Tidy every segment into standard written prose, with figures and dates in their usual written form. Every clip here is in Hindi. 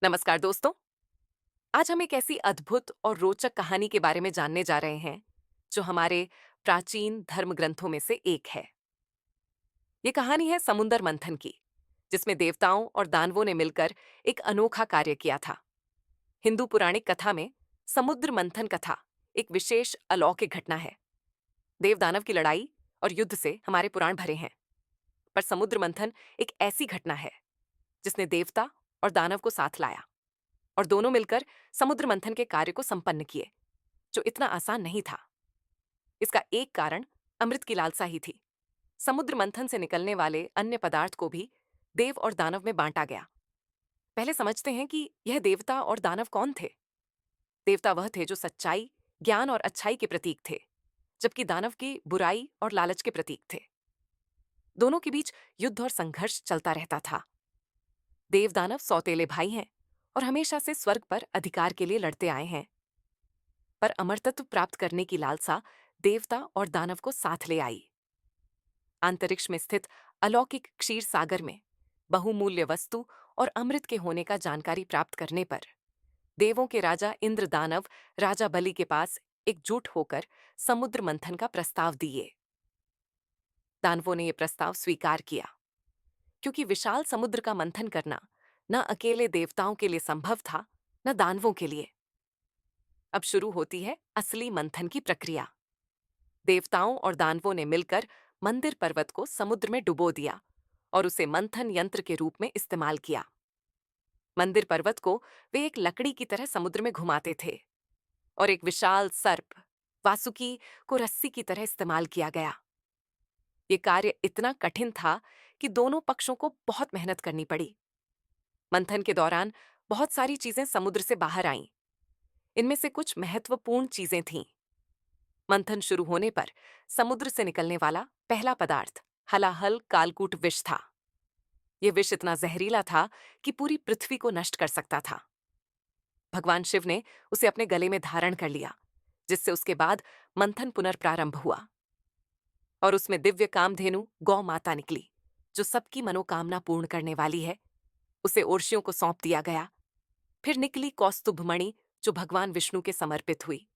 नमस्कार दोस्तों। आज हम एक ऐसी अद्भुत और रोचक कहानी के बारे में जानने जा रहे हैं जो हमारे प्राचीन धर्म ग्रंथों में से एक है। ये कहानी है समुद्र मंथन की, जिसमें देवताओं और दानवों ने मिलकर एक अनोखा कार्य किया था। हिंदू पुराणिक कथा में समुद्र मंथन कथा एक विशेष अलौकिक घटना है। देव दानव की लड़ाई और युद्ध से हमारे पुराण भरे हैं, पर समुद्र मंथन एक ऐसी घटना है जिसने देवता और दानव को साथ लाया और दोनों मिलकर समुद्र मंथन के कार्य को संपन्न किए, जो इतना आसान नहीं था। इसका एक कारण अमृत की लालसा ही थी। समुद्र मंथन से निकलने वाले अन्य पदार्थ को भी देव और दानव में बांटा गया। पहले समझते हैं कि यह देवता और दानव कौन थे। देवता वह थे जो सच्चाई, ज्ञान और अच्छाई के प्रतीक थे, जबकि दानव की बुराई और लालच के प्रतीक थे। दोनों के बीच युद्ध और संघर्ष चलता रहता था। देव दानव सौतेले भाई हैं और हमेशा से स्वर्ग पर अधिकार के लिए लड़ते आए हैं। पर अमरतत्व प्राप्त करने की लालसा देवता और दानव को साथ ले आई। अंतरिक्ष में स्थित अलौकिक क्षीर सागर में बहुमूल्य वस्तु और अमृत के होने का जानकारी प्राप्त करने पर देवों के राजा इंद्र दानव राजा बलि के पास एकजुट होकर समुद्र मंथन का प्रस्ताव दिए। दानवों ने यह प्रस्ताव स्वीकार किया, क्योंकि विशाल समुद्र का मंथन करना न अकेले देवताओं के लिए संभव था, न दानवों के लिए। अब शुरू होती है असली मंथन की प्रक्रिया। देवताओं और दानवों ने मिलकर मंदिर पर्वत को समुद्र में डुबो दिया और उसे मंथन यंत्र के रूप में इस्तेमाल किया। मंदिर पर्वत को वे एक लकड़ी की तरह समुद्र में घुमाते थे और एक विशाल सर्प वासुकी को रस्सी की तरह इस्तेमाल किया गया। ये कार्य इतना कठिन था कि दोनों पक्षों को बहुत मेहनत करनी पड़ी। मंथन के दौरान बहुत सारी चीजें समुद्र से बाहर आईं। इनमें से कुछ महत्वपूर्ण चीजें थीं। मंथन शुरू होने पर समुद्र से निकलने वाला पहला पदार्थ हलाहल कालकूट विष था। यह विष इतना जहरीला था कि पूरी पृथ्वी को नष्ट कर सकता था। भगवान शिव ने उसे अपने गले में धारण कर लिया, जिससे उसके बाद मंथन पुनर्प्रारंभ हुआ और उसमें दिव्य कामधेनु गौ माता निकली, जो सबकी मनोकामना पूर्ण करने वाली है। उसे ओर्षियों को सौंप दिया गया। फिर निकली कौस्तुभ मणि, जो भगवान विष्णु के समर्पित हुई।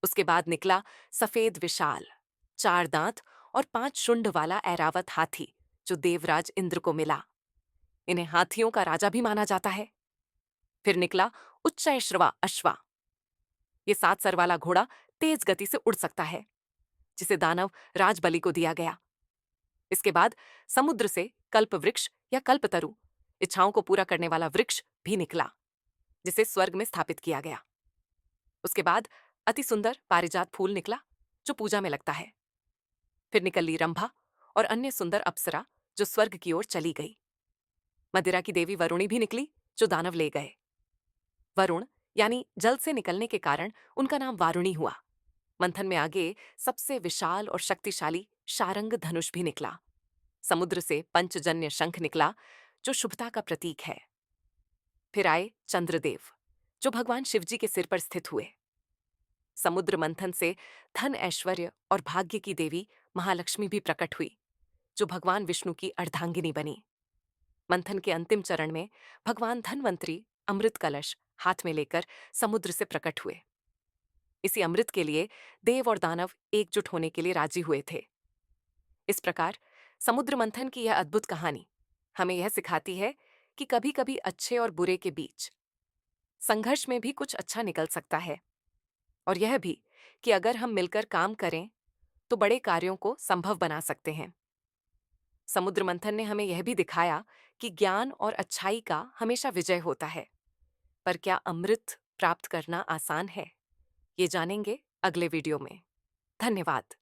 उसके बाद निकला सफेद विशाल 4 दांत और 5 शुंड वाला ऐरावत हाथी, जो देवराज इंद्र को मिला। इन्हें हाथियों का राजा भी माना जाता है। फिर निकला उच्चैश्रवा अश्वा। ये 7 सर वाला घोड़ा तेज गति से उड़ सकता है, जिसे दानव राज बलि को दिया गया। इसके बाद समुद्र से कल्प वृक्ष या कल्पतरु, इच्छाओं को पूरा करने वाला वृक्ष भी निकला, जिसे स्वर्ग में स्थापित किया गया। उसके बाद अति सुंदर पारिजात फूल निकला, जो पूजा में लगता है। फिर निकली रंभा और अन्य सुंदर अप्सरा, जो स्वर्ग की ओर चली गई। मदिरा की देवी वरुणी भी निकली, जो दानव ले गए। वरुण यानी जल से निकलने के कारण उनका नाम वारुणी हुआ। मंथन में आगे सबसे विशाल और शक्तिशाली शारंग धनुष भी निकला। समुद्र से पंचजन्य शंख निकला, जो शुभता का प्रतीक है। फिर आए चंद्रदेव, जो भगवान शिवजी के सिर पर स्थित हुए। समुद्र मंथन से धन ऐश्वर्य और भाग्य की देवी महालक्ष्मी भी प्रकट हुई, जो भगवान विष्णु की अर्धांगिनी बनी। मंथन के अंतिम चरण में भगवान धन्वंतरी अमृत कलश हाथ में लेकर समुद्र से प्रकट हुए। इसी अमृत के लिए देव और दानव एकजुट होने के लिए राजी हुए थे। इस प्रकार समुद्र मंथन की यह अद्भुत कहानी हमें यह सिखाती है कि कभी कभी अच्छे और बुरे के बीच संघर्ष में भी कुछ अच्छा निकल सकता है, और यह भी कि अगर हम मिलकर काम करें तो बड़े कार्यों को संभव बना सकते हैं। समुद्र मंथन ने हमें यह भी दिखाया कि ज्ञान और अच्छाई का हमेशा विजय होता है। पर क्या अमृत प्राप्त करना आसान है? ये जानेंगे अगले वीडियो में। धन्यवाद।